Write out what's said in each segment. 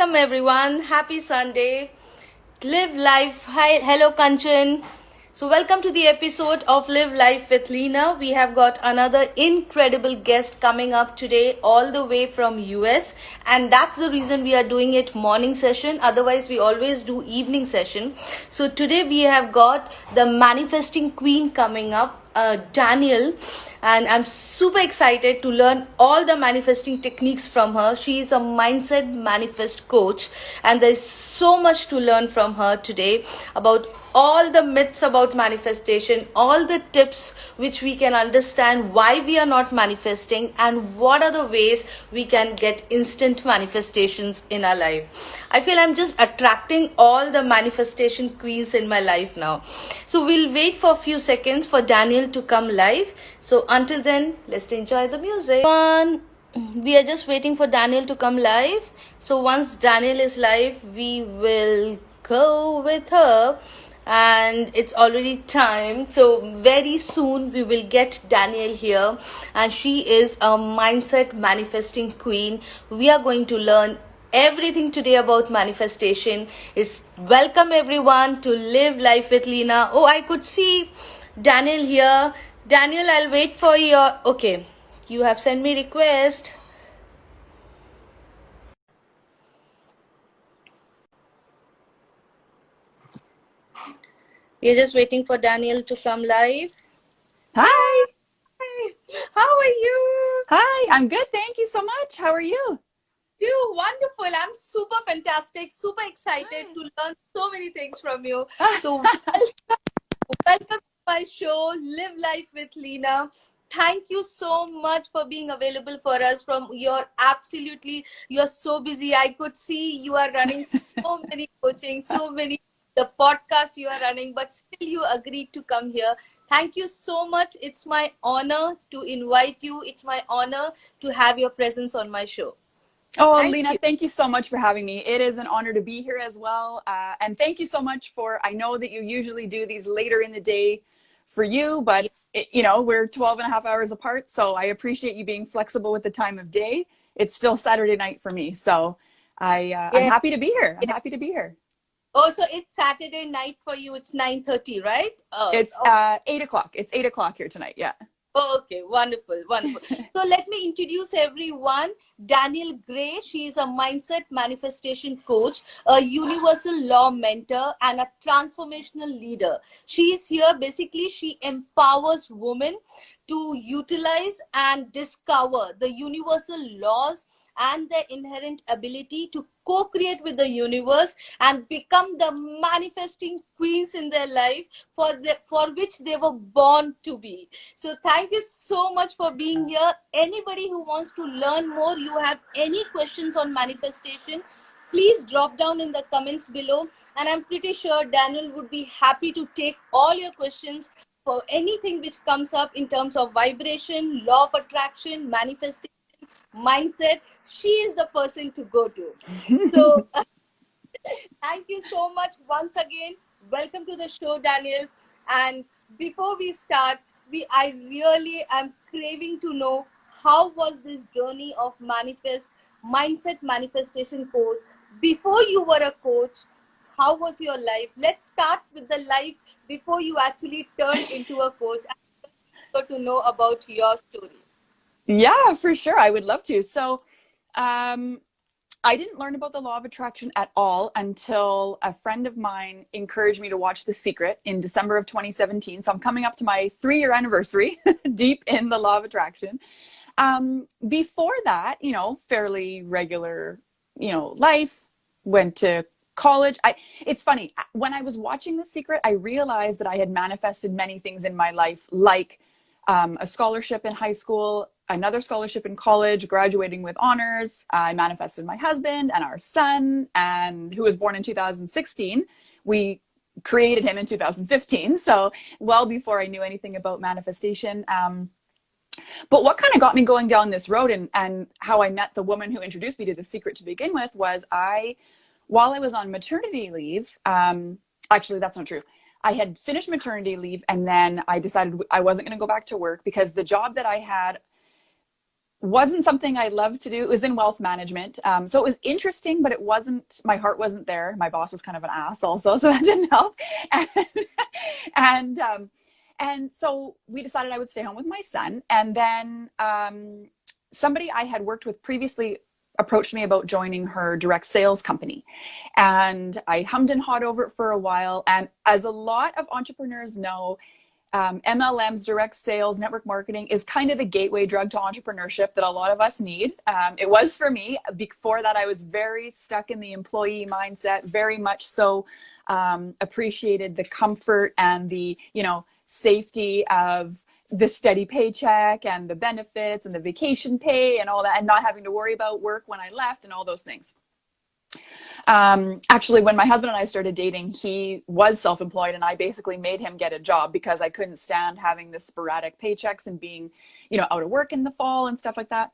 welcome everyone. Happy Sunday. Live life. Hi, hello Kanchan. So, welcome to the episode of Live Life with Leena. We have got another incredible guest coming up today, all the way from US, and that's the reason we are doing it morning session. Otherwise, we always do evening session. So, today we have got the manifesting queen coming up, Danielle, and I'm super excited to learn all the manifesting techniques from her. She is a mindset manifest coach, and there's so much to learn from her today about all the myths about manifestation, all the tips which we can understand why we are not manifesting, and what are the ways we can get instant manifestations in our life. I feel I'm just attracting all the manifestation queens in my life now. So we'll wait for a few seconds for Daniel to come live. So until then, let's enjoy the music. We are just waiting for Daniel to come live. So once Daniel is live, we will go with her, and it's already time, so very soon we will get Danielle here, and she is a mindset manifesting queen. We are going to learn everything today about manifestation. Is welcome everyone to Live Life with Leena. Oh, I could see Danielle here. Danielle, I'll wait for your, okay, you have sent me request. We're just waiting for Daniel to come live. Hi. Hi, how are you? Hi, I'm good. Thank you so much. How are you? You wonderful. I'm super fantastic, super excited to learn so many things from you. So welcome to my show, Live Life with Leena. Thank you so much for being available for us. From your absolutely, you're so busy. I could see you are running so many coaching, so many the podcast you are running, but still you agreed to come here. Thank you so much. It's my honor to invite you. It's my honor to have your presence on my show. Oh, Thank Leena, you. thank you so much for having me. It is an honor to be here as well. And thank you so much I know that you usually do these later in the day for you, but we're 12 and a half hours apart. So I appreciate you being flexible with the time of day. It's still Saturday night for me. So I'm Yeah. happy to be here. I'm happy to be here. Oh, so it's Saturday night for you. It's 9:30, right? It's Oh, 8 o'clock. It's 8 o'clock here tonight. Yeah. okay, wonderful, wonderful. So let me introduce everyone. Danielle Gray, she is a mindset manifestation coach, a universal law mentor, and a transformational leader. She is here, basically, she empowers women to utilize and discover the universal laws and their inherent ability to co-create with the universe and become the manifesting queens in their life for which they were born to be. So thank you so much for being here. Anybody who wants to learn more, you have any questions on manifestation, please drop down in the comments below, and I'm pretty sure Daniel would be happy to take all your questions for anything which comes up in terms of vibration, law of attraction, manifestation, mindset. She is the person to go to. So thank you so much once again. Welcome to the show, Daniel. And before we start, I really am craving to know, how was this journey of mindset manifestation coach? Before you were a coach, how was your life? Let's start with the life before you actually turned into a coach. I'm eager to know about your story. Yeah, for sure. I would love to. So, I didn't learn about the law of attraction at all until a friend of mine encouraged me to watch The Secret in December of 2017. So I'm coming up to my 3-year anniversary deep in the law of attraction. Before that, fairly regular, life, went to college. It's funny, when I was watching The Secret, I realized that I had manifested many things in my life, like a scholarship in high school, another scholarship in college, graduating with honors. I manifested my husband and our son, and who was born in 2016. We created him in 2015, so well before I knew anything about manifestation. But what kind of got me going down this road, and how I met the woman who introduced me to The Secret to begin with, was while I was on maternity leave, actually, that's not true. I had finished maternity leave, and then I decided I wasn't going to go back to work because the job that I had wasn't something I loved to do. It was in wealth management. So it was interesting, but it wasn't, my heart wasn't there. My boss was kind of an ass also, so that didn't help. And, and so we decided I would stay home with my son. And then somebody I had worked with previously approached me about joining her direct sales company. And I hummed and hawed over it for a while. And as a lot of entrepreneurs know, MLMs, direct sales, network marketing is kind of the gateway drug to entrepreneurship that a lot of us need. It was for me. Before that, I was very stuck in the employee mindset, very much so appreciated the comfort and the, safety of the steady paycheck and the benefits and the vacation pay and all that, and not having to worry about work when I left and all those things. Actually, when my husband and I started dating, he was self-employed, and I basically made him get a job because I couldn't stand having the sporadic paychecks and being, out of work in the fall and stuff like that.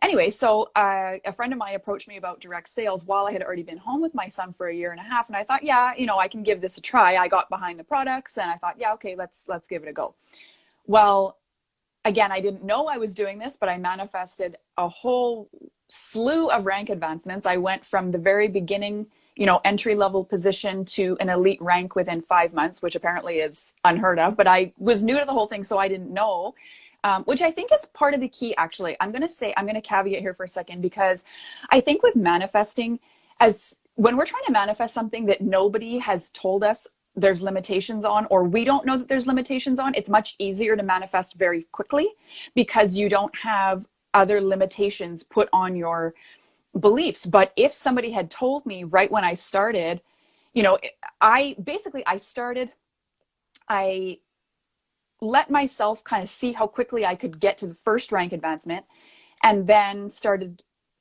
Anyway, so a friend of mine approached me about direct sales while I had already been home with my son for 1.5 years. And I thought, yeah, I can give this a try. I got behind the products and I thought, yeah, okay, let's give it a go. Well, again, I didn't know I was doing this, but I manifested a whole slew of rank advancements. I went from the very beginning, entry-level position to an elite rank within 5 months, which apparently is unheard of, but I was new to the whole thing, so I didn't know, which I think is part of the key, actually. I'm going to caveat here for a second, because I think with manifesting, when we're trying to manifest something that nobody has told us there's limitations on, or we don't know that there's limitations on, it's much easier to manifest very quickly because you don't have other limitations put on your beliefs. But if somebody had told me right when I started, I let myself kind of see how quickly I could get to the first rank advancement, and then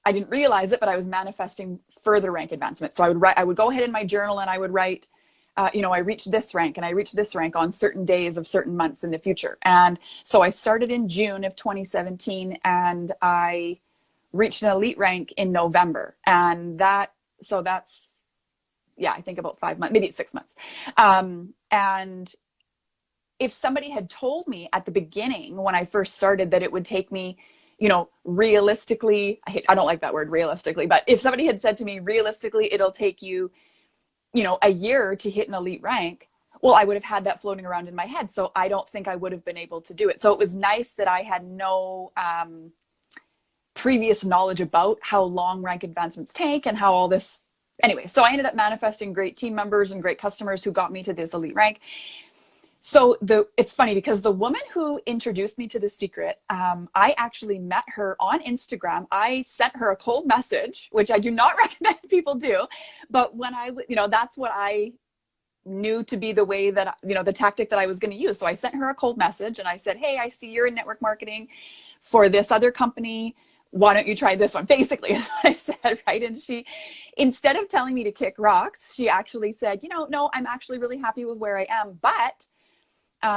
I didn't realize it, but I was manifesting further rank advancement. So I would go ahead in my journal and I would write, I reached this rank and I reached this rank on certain days of certain months in the future. And so I started in June of 2017 and I reached an elite rank in November. And that's, I think about 5 months, maybe it's 6 months. And if somebody had told me at the beginning when I first started that it would take me, realistically, I don't like that word realistically, but if somebody had said to me, realistically, it'll take you, 1 year to hit an elite rank, well, I would have had that floating around in my head. So I don't think I would have been able to do it. So it was nice that I had no previous knowledge about how long rank advancements take and how all this, anyway, so I ended up manifesting great team members and great customers who got me to this elite rank. So it's funny because the woman who introduced me to The Secret, I actually met her on Instagram. I sent her a cold message, which I do not recommend people do. But when that's what I knew to be the way that, the tactic that I was going to use. So I sent her a cold message and I said, hey, I see you're in network marketing for this other company. Why don't you try this one? Basically is what I said, right? And she, instead of telling me to kick rocks, she actually said, no, I'm actually really happy with where I am. But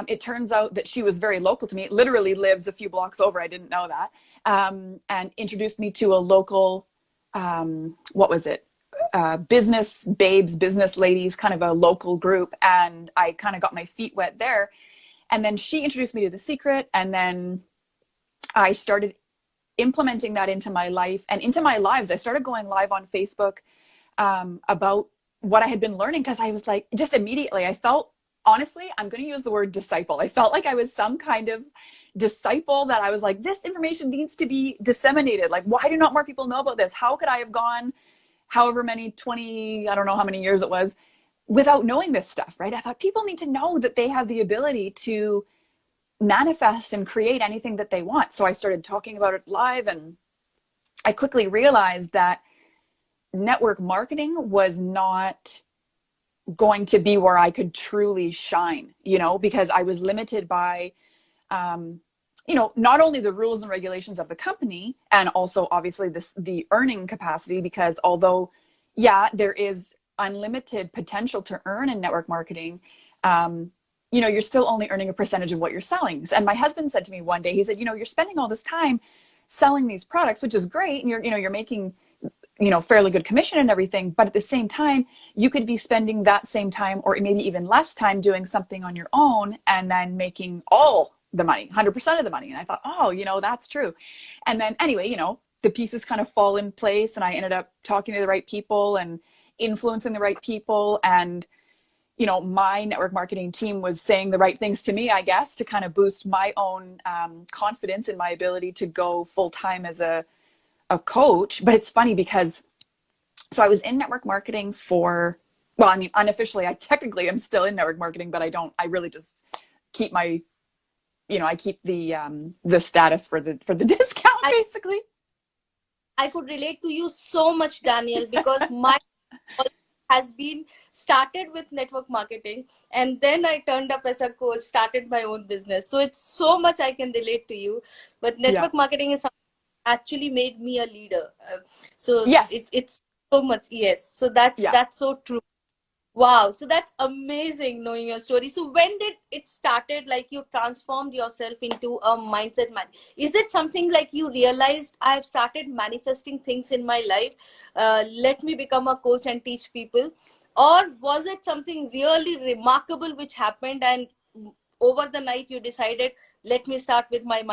it turns out that she was very local to me. It literally lives a few blocks over. I didn't know that. And introduced me to a local, business babes, business ladies, kind of a local group. And I kind of got my feet wet there. And then she introduced me to The Secret. And then I started implementing that into my life and into my lives. I started going live on Facebook about what I had been learning, because I was like, just immediately, I felt, honestly, I'm going to use the word disciple. I felt like I was some kind of disciple that I was like, this information needs to be disseminated. Like, why do not more people know about this? How could I have gone however many, 20, I don't know how many years it was, without knowing this stuff, right? I thought people need to know that they have the ability to manifest and create anything that they want. So I started talking about it live, and I quickly realized that network marketing was not going to be where I could truly shine, because I was limited by, not only the rules and regulations of the company, and also obviously the earning capacity, because although, there is unlimited potential to earn in network marketing, you're still only earning a percentage of what you're selling. And my husband said to me one day, he said, you're spending all this time selling these products, which is great. And you're making, fairly good commission and everything. But at the same time, you could be spending that same time or maybe even less time doing something on your own and then making all the money, 100% of the money. And I thought, oh, that's true. And then anyway, the pieces kind of fall in place, and I ended up talking to the right people and influencing the right people. And, my network marketing team was saying the right things to me, I guess, to kind of boost my own confidence in my ability to go full time as a coach. But it's funny because, so I was in network marketing for, well, I mean, unofficially, I technically am still in network marketing, but I really just keep my, I keep the status for the discount, basically. I could relate to you so much, Danielle, because my has been started with network marketing, and then I turned up as a coach, started my own business. So it's so much I can relate to you. But Yeah. network marketing is something that actually made me a leader. So Yes. it's so much, yes. So Yeah. that's so true. Wow, so that's amazing knowing your story. So when did it started, like you transformed yourself into a mindset man? Is it something like you realized I've started manifesting things in my life? Let me become a coach and teach people. Or was it something really remarkable which happened, and over the night you decided, let me start with my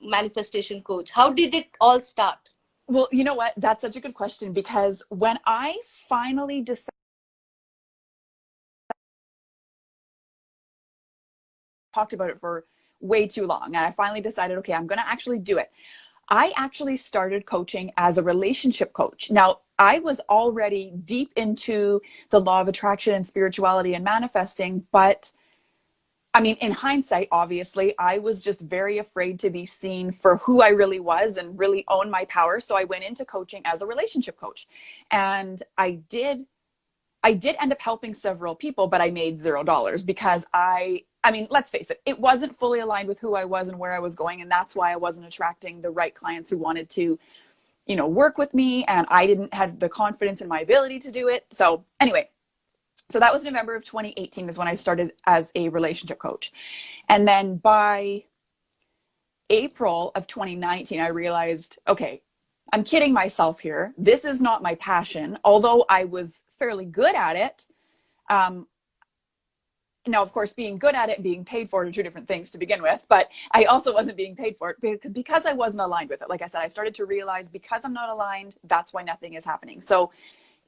manifestation coach? How did it all start? Well, you know what? That's such a good question, because when I finally decided, talked about it for way too long, and I finally decided, okay, I'm going to actually do it. I actually started coaching as a relationship coach. Now, I was already deep into the law of attraction and spirituality and manifesting, but I mean, in hindsight, obviously, I was just very afraid to be seen for who I really was and really own my power. So I went into coaching as a relationship coach. And I did end up helping several people, but I made $0 because I mean, let's face it, it wasn't fully aligned with who I was and where I was going. And that's why I wasn't attracting the right clients who wanted to, work with me. And I didn't have the confidence in my ability to do it. So anyway, so that was November of 2018 is when I started as a relationship coach. And then by April of 2019, I realized, okay, I'm kidding myself here. This is not my passion, although I was fairly good at it. Now, of course, being good at it and being paid for it are two different things to begin with, but I also wasn't being paid for it because I wasn't aligned with it. Like I said, I started to realize, because I'm not aligned, that's why nothing is happening. So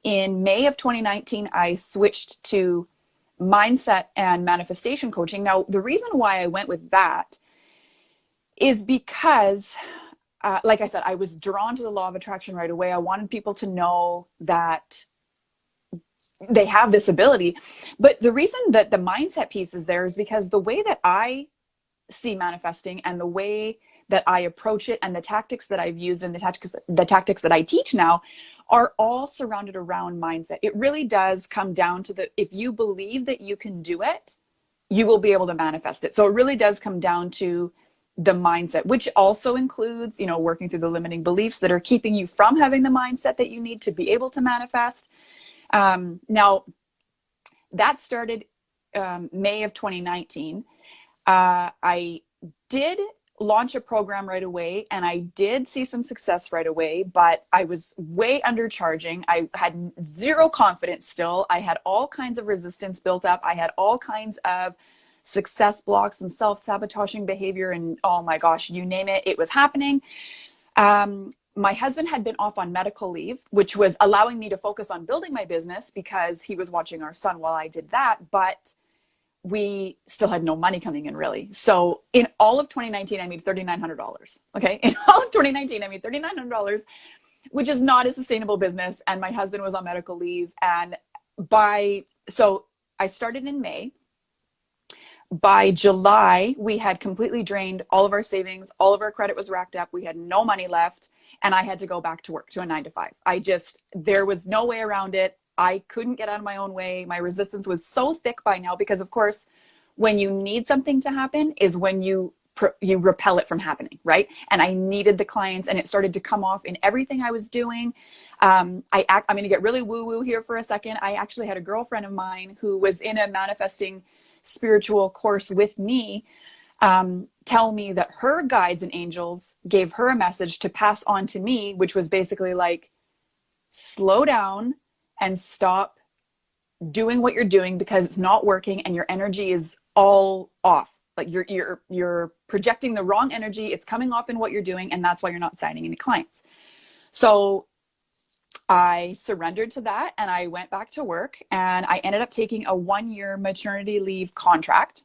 in May of 2019, I switched to mindset and manifestation coaching. Now, the reason why I went with that is because, like I said, I was drawn to the law of attraction right away. I wanted people to know that they have this ability. But the reason that the mindset piece is there is because the way that I see manifesting and the way that I approach it and the tactics that I've used and the tactics that I teach now are all surrounded around mindset. It really does come down to if you believe that you can do it, you will be able to manifest it. So it really does come down to the mindset, which also includes, working through the limiting beliefs that are keeping you from having the mindset that you need to be able to manifest. Now, that started May of 2019. I did launch a program right away, and I did see some success right away, but I was way undercharging. I had zero confidence still. I had all kinds of resistance built up. I had all kinds of success blocks and self-sabotaging behavior, and oh my gosh, you name it, it was happening. My husband had been off on medical leave, which was allowing me to focus on building my business because he was watching our son while I did that, but we still had no money coming in, really. So in all of 2019, I made $3,900. Okay. In all of 2019, I made $3,900, which is not a sustainable business. And my husband was on medical leave. And so I started in May. By July, we had completely drained all of our savings. All of our credit was racked up. We had no money left. And I had to go back to work, to a 9-to-5. There was no way around it. I couldn't get out of my own way. My resistance was so thick by now because, of course, when you need something to happen is when you repel it from happening, right? And I needed the clients, and it started to come off in everything I was doing. I'm going to get really woo-woo here for a second. I actually had a girlfriend of mine who was in a manifesting spiritual course with me tell me that her guides and angels gave her a message to pass on to me, which was basically like, slow down and stop doing what you're doing because it's not working and your energy is all off. Like you're projecting the wrong energy. It's coming off in what you're doing, and that's why you're not signing any clients. So I surrendered to that and I went back to work, and I ended up taking a 1-year maternity leave contract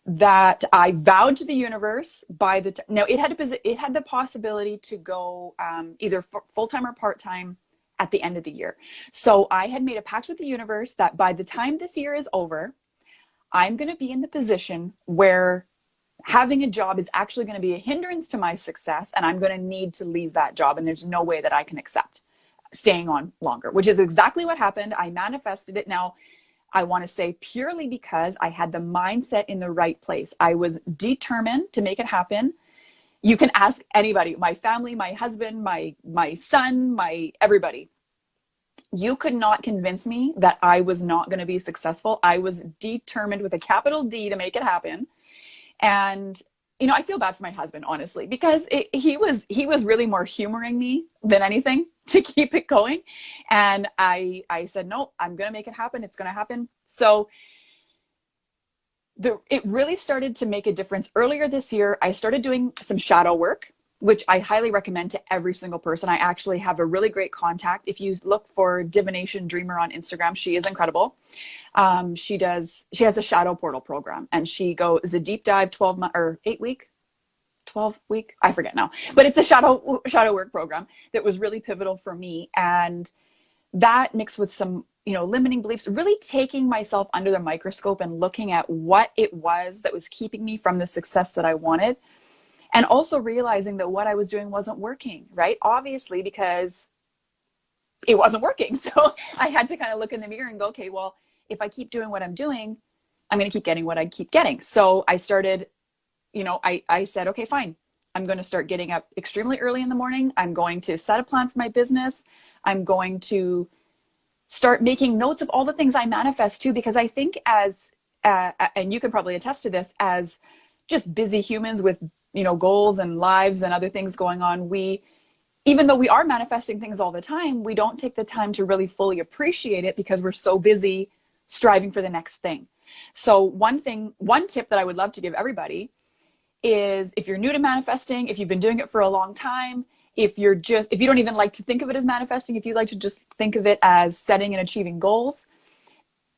that I vowed to the universe by the now it had the possibility to go either full-time or part-time at the end of the year. So I had made a pact with the universe that by the time this year is over, I'm going to be in the position where having a job is actually going to be a hindrance to my success, and I'm going to need to leave that job, and there's no way that I can accept staying on longer, which is exactly what happened. I manifested it. Now, I want to say purely because I had the mindset in the right place. I was determined to make it happen. You can ask anybody, my family, my husband, my son, my everybody. You could not convince me that I was not going to be successful. I was determined with a capital D to make it happen. And, you know, I feel bad for my husband, honestly, because he was really more humoring me than anything to keep it going. And I said, no, I'm going to make it happen. It's going to happen. So it really started to make a difference. Earlier this year, I started doing some shadow work, which I highly recommend to every single person. I actually have a really great contact. If you look for Divination Dreamer on Instagram, she is incredible. She has a shadow portal program, and she goes a deep dive 12 week, I forget now, but it's a shadow work program that was really pivotal for me. And that mixed with some, you know, limiting beliefs, really taking myself under the microscope and looking at what it was that was keeping me from the success that I wanted. And also realizing that what I was doing wasn't working, right? Obviously, because it wasn't working. So I had to kind of look in the mirror and go, okay, well, if I keep doing what I'm doing, I'm going to keep getting what I keep getting. So I started, you know, I said, okay, fine. I'm going to start getting up extremely early in the morning. I'm going to set a plan for my business. I'm going to start making notes of all the things I manifest too, because I think as, and you can probably attest to this, as just busy humans with, you know, goals and lives and other things going on, even though we are manifesting things all the time, we don't take the time to really fully appreciate it because we're so busy striving for the next thing. So one tip that I would love to give everybody is, if you're new to manifesting, if you've been doing it for a long time, if you don't even like to think of it as manifesting, if you like to just think of it as setting and achieving goals,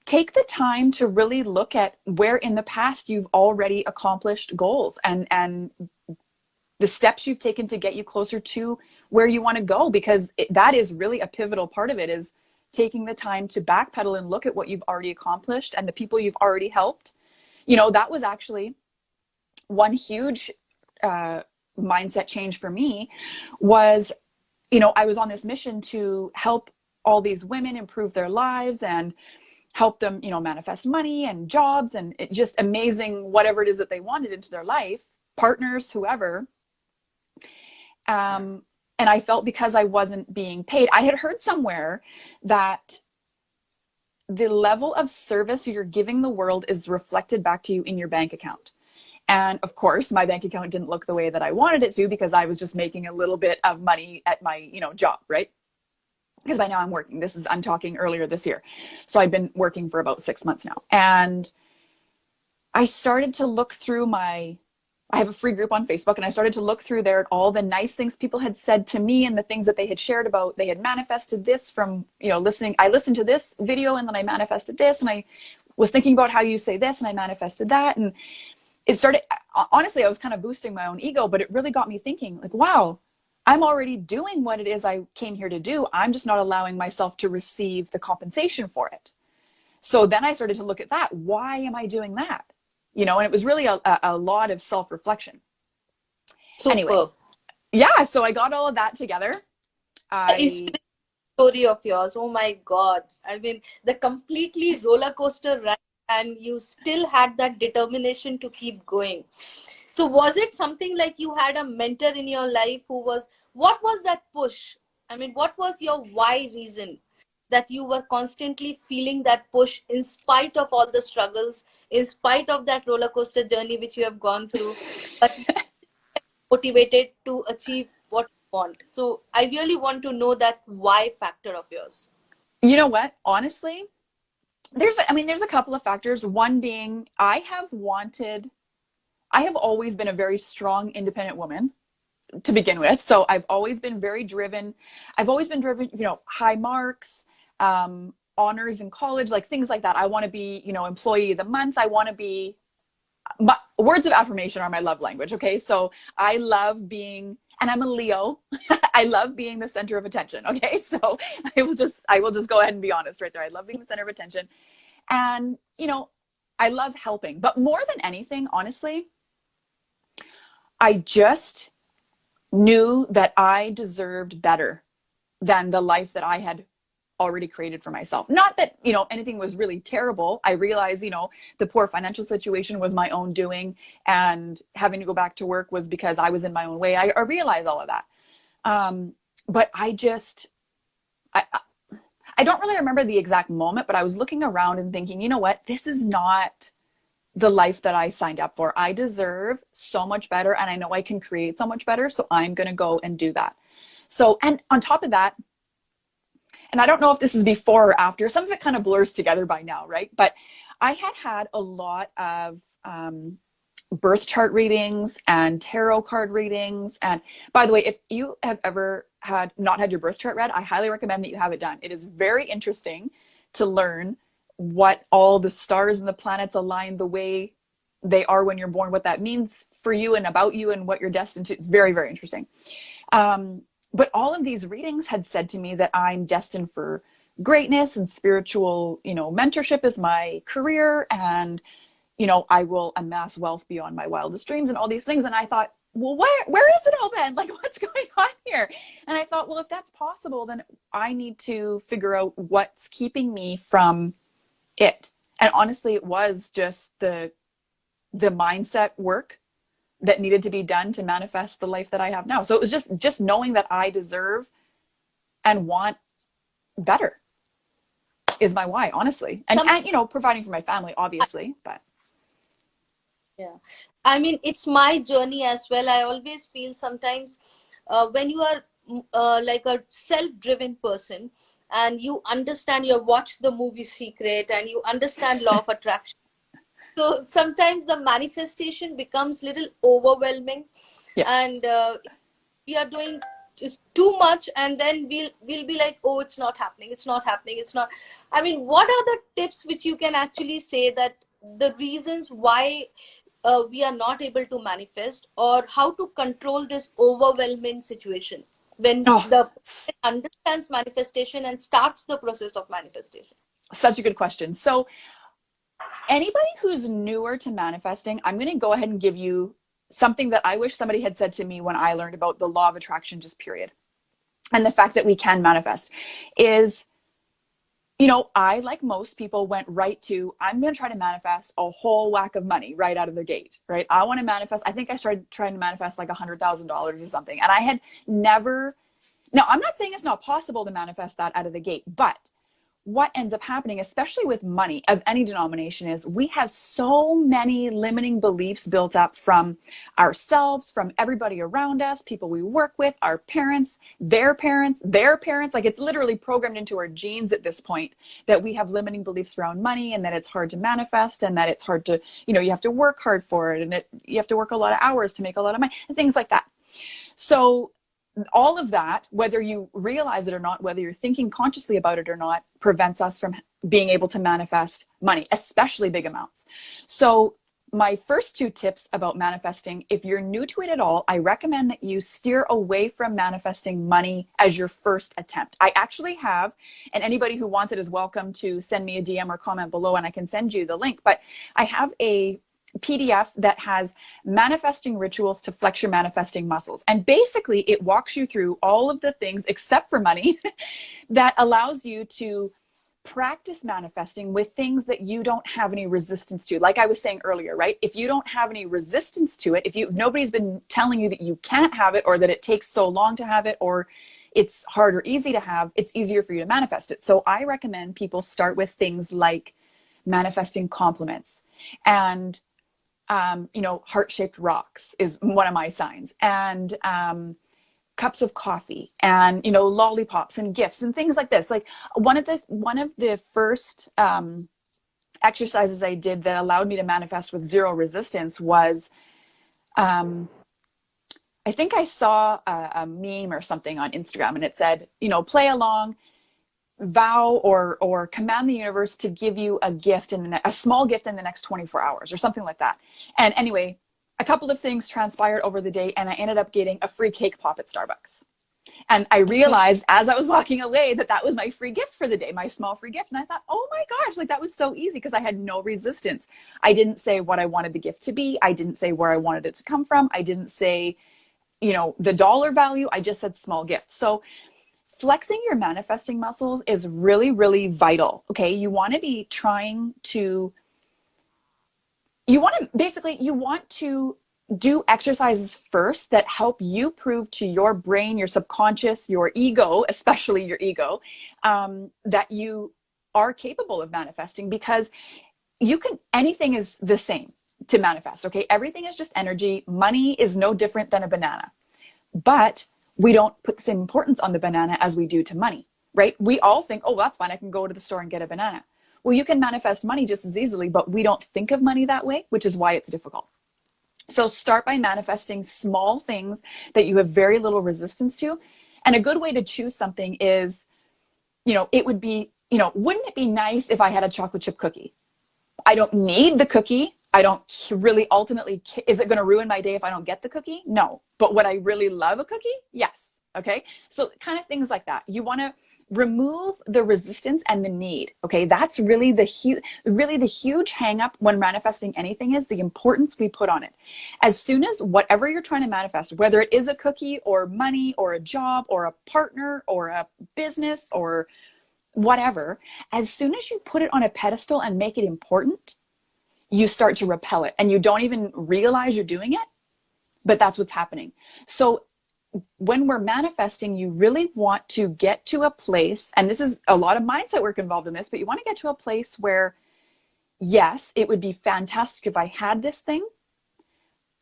take the time to really look at where in the past you've already accomplished goals and the steps you've taken to get you closer to where you want to go, because that is really a pivotal part of it, is taking the time to backpedal and look at what you've already accomplished and the people you've already helped. You know, that was actually one huge mindset change for me. Was, you know, I was on this mission to help all these women improve their lives and help them, you know, manifest money and jobs and just amazing whatever it is that they wanted into their life, partners, whoever. And I felt, because I wasn't being paid, I had heard somewhere that the level of service you're giving the world is reflected back to you in your bank account. And of course, my bank account didn't look the way that I wanted it to, because I was just making a little bit of money at my, you know, job, right? Because by now I'm working. I'm talking earlier this year. So I've been working for about 6 months now. And I started to look through I have a free group on Facebook, and I started to look through there at all the nice things people had said to me and the things that they had shared about. They had manifested this from, you know, listening. I listened to this video and then I manifested this, and I was thinking about how you say this and I manifested that. And it started, honestly, I was kind of boosting my own ego, but it really got me thinking, like, wow, I'm already doing what it is I came here to do. I'm just not allowing myself to receive the compensation for it. So then I started to look at that. Why am I doing that? You know, and it was really a lot of self-reflection. Super. Anyway, yeah, so I got all of that together. Story of yours, oh my God. I mean, the completely roller coaster ride, and you still had that determination to keep going. So was it something like you had a mentor in your life what was that push? I mean, what was your why reason that you were constantly feeling that push in spite of all the struggles, in spite of that roller coaster journey which you have gone through, but you are motivated to achieve what you want? So I really want to know that why factor of yours. You know what? Honestly, there's a couple of factors. One being, I have wanted I have always been a very strong, independent woman to begin with. So I've always been very driven. I've always been driven, you know, high marks, honors in college, like things like that. I want to be, you know, employee of the month. I want to be, my words of affirmation are my love language. Okay. So I love being, and I'm a Leo. I love being the center of attention. Okay. So I will just go ahead and be honest right there. I love being the center of attention. And, you know, I love helping, but more than anything, honestly, I just knew that I deserved better than the life that I had already created for myself. Not that, you know, anything was really terrible. I realized, you know, the poor financial situation was my own doing, and having to go back to work was because I was in my own way. I realized all of that. But I don't really remember the exact moment, but I was looking around and thinking, you know what, this is not the life that I signed up for. I deserve so much better, and I know I can create so much better. So I'm going to go and do that. So, and on top of that, and I don't know if this is before or after, some of it kind of blurs together by now, right? But I had a lot of birth chart readings and tarot card readings. And by the way, if you have ever not had your birth chart read, I highly recommend that you have it done. It is very interesting to learn what all the stars and the planets align the way they are when you're born, what that means for you and about you and what you're destined to. It's very, very interesting. But all of these readings had said to me that I'm destined for greatness, and spiritual, you know, mentorship is my career, and, you know, I will amass wealth beyond my wildest dreams and all these things. And I thought, well, where is it all then? Like, what's going on here? And I thought, well, if that's possible, then I need to figure out what's keeping me from it. And honestly, it was just the mindset work that needed to be done to manifest the life that I have now. So it was just knowing that I deserve and want better is my why, honestly. And you know, providing for my family, obviously, but. Yeah. I mean, it's my journey as well. I always feel sometimes when you are like a self-driven person, and you understand, you watch the movie Secret, and you understand law of attraction. So sometimes the manifestation becomes little overwhelming. Yes. And we are doing just too much, and then we'll be like, oh, it's not happening, it's not happening, it's not. I mean, what are the tips which you can actually say that the reasons why we are not able to manifest, or how to control this overwhelming situation when the person understands manifestation and starts the process of manifestation? Such a good question. So anybody who's newer to manifesting, I'm going to go ahead and give you something that I wish somebody had said to me when I learned about the law of attraction, just period. And the fact that we can manifest is, you know, I, like most people, went right to, I'm going to try to manifest a whole whack of money right out of the gate, right? I want to manifest, I think I started trying to manifest like $100,000 or something. And I had never, now I'm not saying it's not possible to manifest that out of the gate, but what ends up happening, especially with money of any denomination, is we have so many limiting beliefs built up from ourselves, from everybody around us, people we work with, our parents, their parents, their parents. Like, it's literally programmed into our genes at this point that we have limiting beliefs around money, and that it's hard to manifest, and that it's hard to, you know, you have to work hard for it, and you have to work a lot of hours to make a lot of money, and things like that. So all of that, whether you realize it or not, whether you're thinking consciously about it or not, prevents us from being able to manifest money, especially big amounts. So my first two tips about manifesting, if you're new to it at all, I recommend that you steer away from manifesting money as your first attempt. I actually have, and anybody who wants it is welcome to send me a DM or comment below, and I can send you the link, but I have a PDF that has manifesting rituals to flex your manifesting muscles. And basically it walks you through all of the things, except for money, that allows you to practice manifesting with things that you don't have any resistance to. Like I was saying earlier, right? If you don't have any resistance to it, if nobody's been telling you that you can't have it, or that it takes so long to have it, or it's hard or easy to have, it's easier for you to manifest it. So I recommend people start with things like manifesting compliments, and you know, heart-shaped rocks is one of my signs, and cups of coffee, and, you know, lollipops and gifts and things like this. Like one of the first exercises I did that allowed me to manifest with zero resistance was I think I saw a meme or something on Instagram, and it said, play along, vow or command the universe to give you a gift a small gift in the next 24 hours or something like that. And anyway, a couple of things transpired over the day, and I ended up getting a free cake pop at Starbucks. And I realized as I was walking away that was my free gift for the day, my small free gift. And I thought, oh my gosh, like that was so easy because I had no resistance. I didn't say what I wanted the gift to be. I didn't say where I wanted it to come from. I didn't say, the dollar value. I just said small gift. So flexing your manifesting muscles is really, really vital. Okay. You want to be you want to do exercises first that help you prove to your brain, your subconscious, your ego, especially your ego, that you are capable of manifesting, because anything is the same to manifest. Okay. Everything is just energy. Money is no different than a banana, but we don't put the same importance on the banana as we do to money, right? We all think, oh, that's fine. I can go to the store and get a banana. Well, you can manifest money just as easily, but we don't think of money that way, which is why it's difficult. So start by manifesting small things that you have very little resistance to. And a good way to choose something is, it would be, wouldn't it be nice if I had a chocolate chip cookie? I don't need the cookie. I don't really ultimately, is it going to ruin my day if I don't get the cookie? No. But would I really love a cookie? Yes. Okay. So kind of things like that. You want to remove the resistance and the need. Okay. That's really the huge hang up when manifesting anything is the importance we put on it. As soon as whatever you're trying to manifest, whether it is a cookie or money or a job or a partner or a business or whatever, as soon as you put it on a pedestal and make it important, you start to repel it and you don't even realize you're doing it, but that's what's happening. So when we're manifesting, you really want to get to a place, and this is a lot of mindset work involved in this, but you want to get to a place where, yes, it would be fantastic if I had this thing,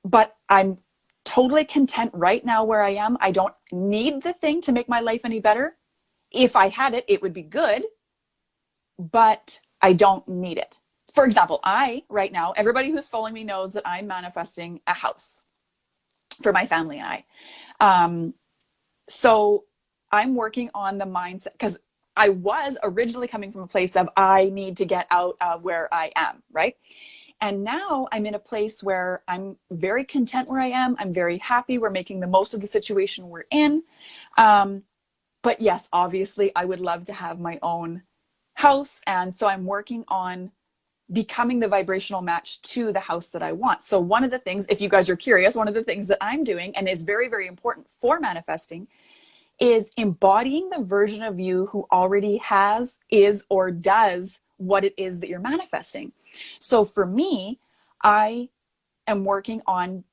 but I'm totally content right now where I am. I don't need the thing to make my life any better. If I had it, it would be good, but I don't need it. For example, right now, everybody who's following me knows that I'm manifesting a house for my family and I. So I'm working on the mindset, because I was originally coming from a place of I need to get out of where I am, right? And now I'm in a place where I'm very content where I am. I'm very happy. We're making the most of the situation we're in. But yes, obviously, I would love to have my own house. And so I'm working on becoming the vibrational match to the house that I want. So one of the things, if you guys are curious, one of the things that I'm doing and is very, very important for manifesting is embodying the version of you who already has, is, or does what it is that you're manifesting. So for me, I am working on,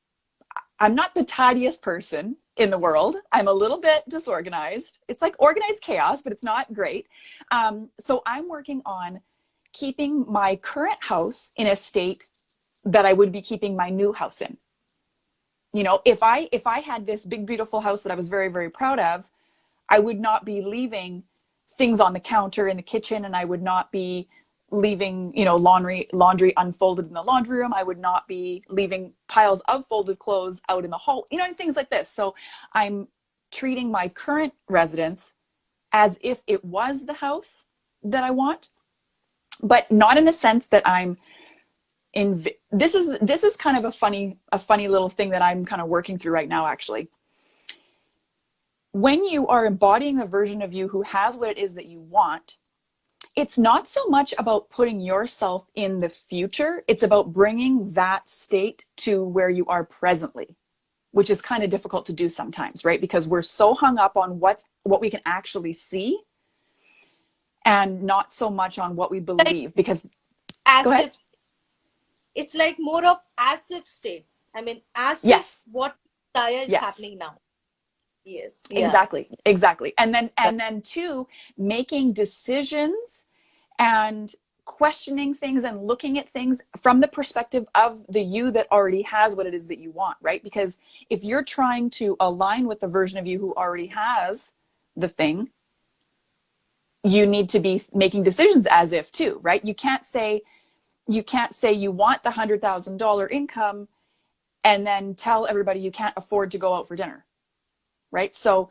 I'm not the tidiest person in the world. I'm a little bit disorganized. It's like organized chaos, but it's not great. So I'm working on keeping my current house in a state that I would be keeping my new house in. If I had this big, beautiful house that I was very, very proud of, I would not be leaving things on the counter in the kitchen, and I would not be leaving, laundry unfolded in the laundry room. I would not be leaving piles of folded clothes out in the hall, and things like this. So I'm treating my current residence as if it was the house that I want, but not in a sense that I'm in. This is kind of a funny little thing that I'm kind of working through right now, actually. When you are embodying the version of you who has what it is that you want, it's not so much about putting yourself in the future. It's about bringing that state to where you are presently, which is kind of difficult to do sometimes, right? Because we're so hung up on what we can actually see and not so much on what we believe. Because As go ahead. if it's like more of as if state. I mean, as Yes. if what desire is Yes. happening now. Yes. Yeah. Exactly. And then too, making decisions and questioning things and looking at things from the perspective of the you that already has what it is that you want, right? Because if you're trying to align with the version of you who already has the thing, you need to be making decisions as if too, right? You can't say you want the $100,000 income and then tell everybody you can't afford to go out for dinner, right? So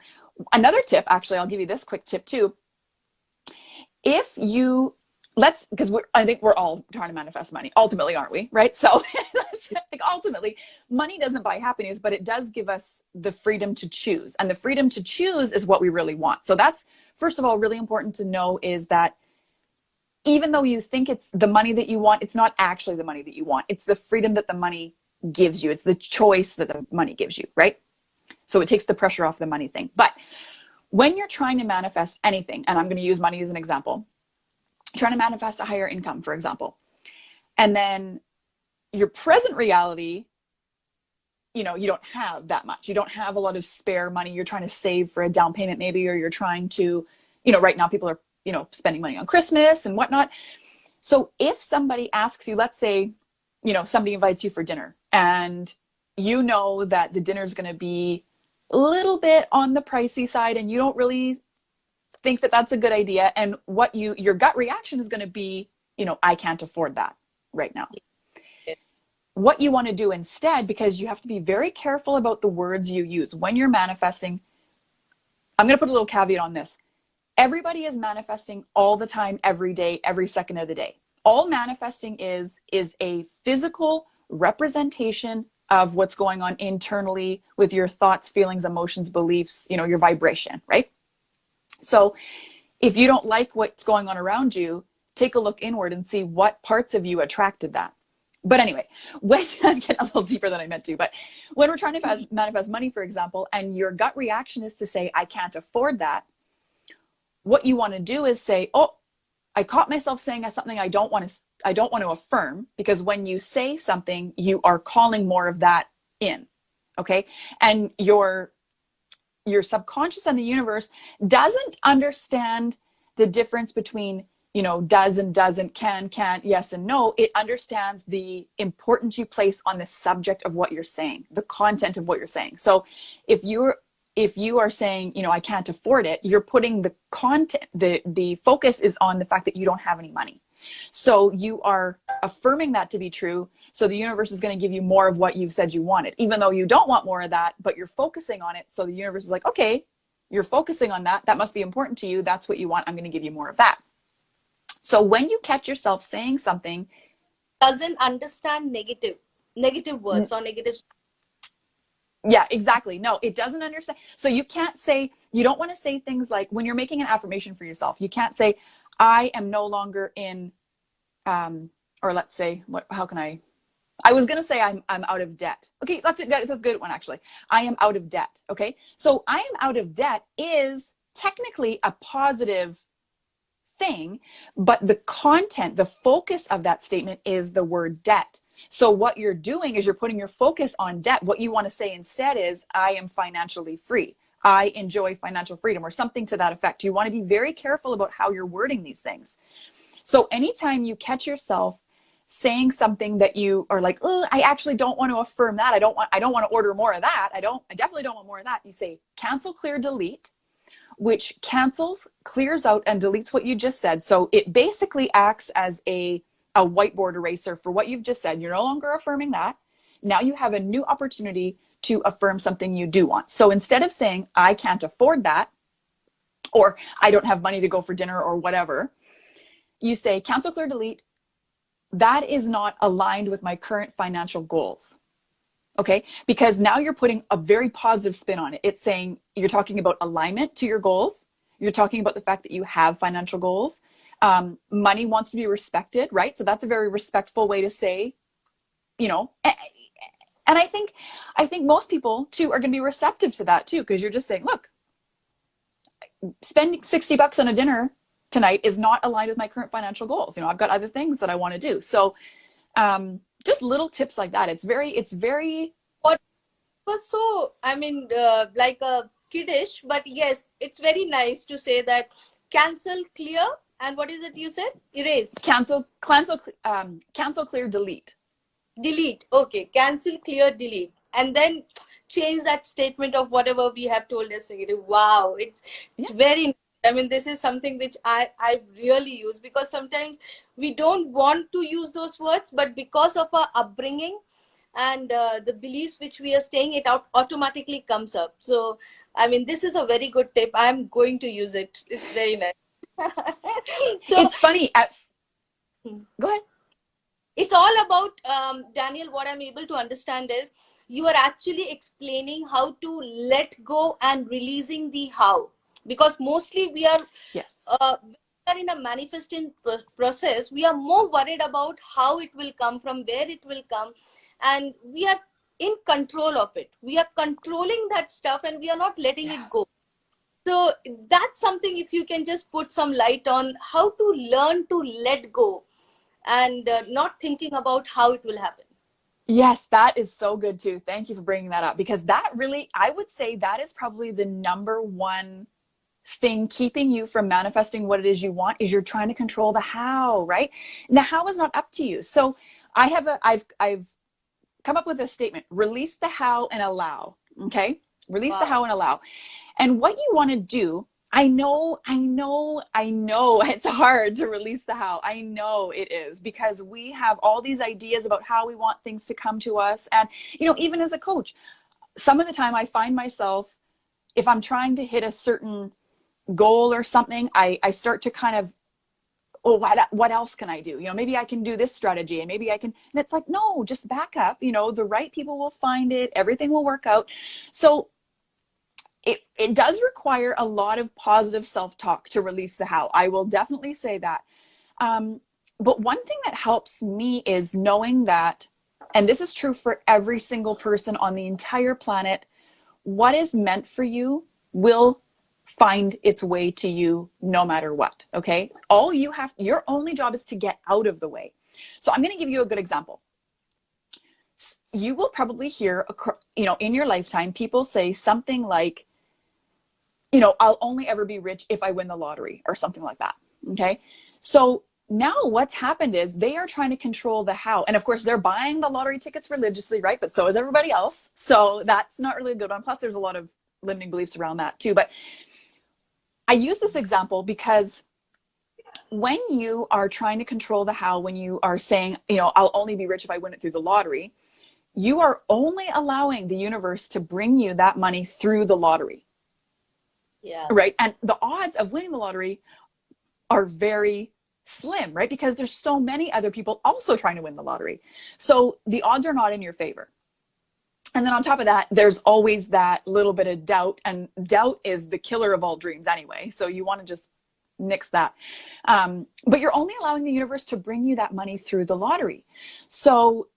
another tip, actually, I'll give you this quick tip too. If you, because I think we're all trying to manifest money ultimately, aren't we? Right? So like ultimately money doesn't buy happiness, but it does give us the freedom to choose, and the freedom to choose is what we really want. So that's, first of all, really important to know, is that even though you think it's the money that you want, it's not actually the money that you want. It's the freedom that the money gives you. It's the choice that the money gives you, right? So it takes the pressure off the money thing. But when you're trying to manifest anything, and I'm going to use money as an example, trying to manifest a higher income, for example, and then your present reality, you don't have that much. You don't have a lot of spare money. You're trying to save for a down payment maybe, or you're trying to, right now people are, spending money on Christmas and whatnot. So if somebody asks you, let's say, somebody invites you for dinner, and you know that the dinner is going to be a little bit on the pricey side, and you don't really think that that's a good idea. And what your gut reaction is going to be, I can't afford that right now. What you want to do instead, because you have to be very careful about the words you use when you're manifesting. I'm going to put a little caveat on this. Everybody is manifesting all the time, every day, every second of the day. All manifesting is a physical representation of what's going on internally with your thoughts, feelings, emotions, beliefs, your vibration, right? So if you don't like what's going on around you, take a look inward and see what parts of you attracted that. But anyway, when I'm getting a little deeper than I meant to, but when we're trying to manifest money, for example, and your gut reaction is to say, I can't afford that, what you want to do is say, oh, I caught myself saying something I don't want to affirm, because when you say something, you are calling more of that in, okay? And your subconscious and the universe doesn't understand the difference between, does and doesn't, can, can't, yes and no. It understands the importance you place on the subject of what you're saying, the content of what you're saying. So if you are saying, I can't afford it, you're putting the content, the focus is on the fact that you don't have any money. So you are affirming that to be true. So the universe is going to give you more of what you've said you wanted, even though you don't want more of that, but you're focusing on it. So the universe is like, okay, you're focusing on that. That must be important to you. That's what you want. I'm going to give you more of that. So when you catch yourself saying something, doesn't understand negative words or negative. Yeah, exactly. No, it doesn't understand. So you don't want to say things like, when you're making an affirmation for yourself, you can't say, I am no longer in, or let's say, I was going to say I'm out of debt. Okay, that's a good one, actually. I am out of debt. Okay. So I am out of debt is technically a positive thing, but the content, the focus of that statement is the word debt. So what you're doing is you're putting your focus on debt. What you want to say instead is, I am financially free. I enjoy financial freedom, or something to that effect. You want to be very careful about how you're wording these things. So anytime you catch yourself saying something that you are like, oh, I actually don't want to affirm that. I don't want to order more of that. I definitely don't want more of that. You say cancel, clear, delete, which cancels, clears out, and deletes what you just said. So it basically acts as a whiteboard eraser for what you've just said. You're no longer affirming that. Now you have a new opportunity to affirm something you do want. So instead of saying, I can't afford that, or I don't have money to go for dinner, or whatever, you say, cancel, clear, delete. That is not aligned with my current financial goals. Okay, because now you're putting a very positive spin on it. It's saying, you're talking about alignment to your goals. You're talking about the fact that you have financial goals. Money wants to be respected, right? So that's a very respectful way to say, and I think most people too are going to be receptive to that too, because you're just saying, look, spending $60 on a dinner tonight is not aligned with my current financial goals. I've got other things that I want to do. So, just little tips like that. It's very. What was so, like a kiddish, but yes, it's very nice to say that. Cancel, clear, and what is it you said? Erase. Cancel, clear, delete. Delete. Okay. Cancel, clear, delete. And then change that statement of whatever we have told as negative. Wow. It's very, this is something which I really use, because sometimes we don't want to use those words, but because of our upbringing, and the beliefs which we are staying it out automatically comes up. So I mean, this is a very good tip. I'm going to use it. It's very nice. So It's funny. Go ahead. it's all about, Daniel, what I'm able to understand is you are actually explaining how to let go and releasing the how, because mostly Yes. we are in a manifesting process. We are more worried about how it will come, from where it will come, and we are in control of it. We are controlling that stuff and we are not letting Yeah. it go. So that's something, if you can just put some light on how to learn to let go and not thinking about how it will happen. Yes, that is so good too. Thank you for bringing that up, because that really, I would say that is probably the number one thing keeping you from manifesting what it is you want, is you're trying to control the how, right? And the how is not up to you. So I've come up with a statement: release the how and allow. Okay. Release the Wow. how and allow. And what you want to do, I know it's hard to release the how. I know it is, because we have all these ideas about how we want things to come to us. And, even as a coach, some of the time I find myself, if I'm trying to hit a certain goal or something, I start to kind of, oh, what else can I do? Maybe I can do this strategy, and maybe I can, and it's like, no, just back up. The right people will find it. Everything will work out. So it does require a lot of positive self-talk to release the how. I will definitely say that. But one thing that helps me is knowing that, and this is true for every single person on the entire planet, what is meant for you will find its way to you no matter what. Okay. Your only job is to get out of the way. So I'm going to give you a good example. You will probably hear, in your lifetime, people say something like, I'll only ever be rich if I win the lottery, or something like that. Okay. So now what's happened is they are trying to control the how. And of course they're buying the lottery tickets religiously, right? But so is everybody else. So that's not really a good one. Plus there's a lot of limiting beliefs around that too. But I use this example because when you are trying to control the how, when you are saying, I'll only be rich if I win it through the lottery, you are only allowing the universe to bring you that money through the lottery. Yeah. Right. And the odds of winning the lottery are very slim, right? Because there's so many other people also trying to win the lottery. So the odds are not in your favor. And then on top of that, there's always that little bit of doubt, and doubt is the killer of all dreams anyway. So you want to just nix that. But you're only allowing the universe to bring you that money through the lottery. So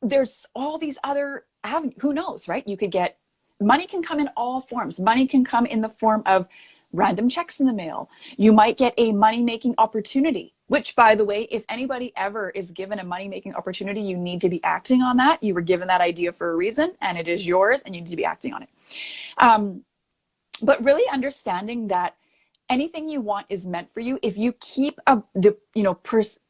there's all these other avenues. Who knows, right? You could get money, can come in all forms. Money can come in the form of random checks in the mail. You might get a money-making opportunity, which, by the way, if anybody ever is given a money-making opportunity, you need to be acting on that. You were given that idea for a reason, and it is yours, and you need to be acting on it. But really understanding that anything you want is meant for you if you keep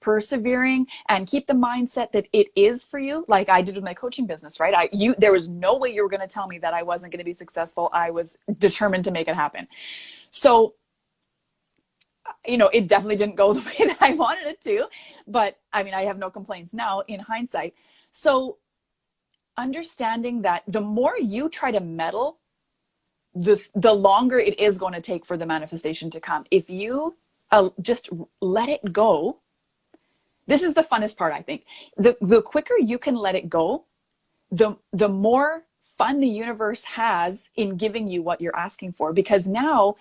persevering and keep the mindset that it is for you, like I did with my coaching business, right? There was no way you were going to tell me that I wasn't going to be successful. I was determined to make it happen. So, it definitely didn't go the way that I wanted it to, but I mean, I have no complaints now in hindsight. So understanding that the more you try to meddle, the longer it is going to take for the manifestation to come. If you just let it go, this is the funnest part, I think. The quicker you can let it go, the more fun the universe has in giving you what you're asking for. Because now,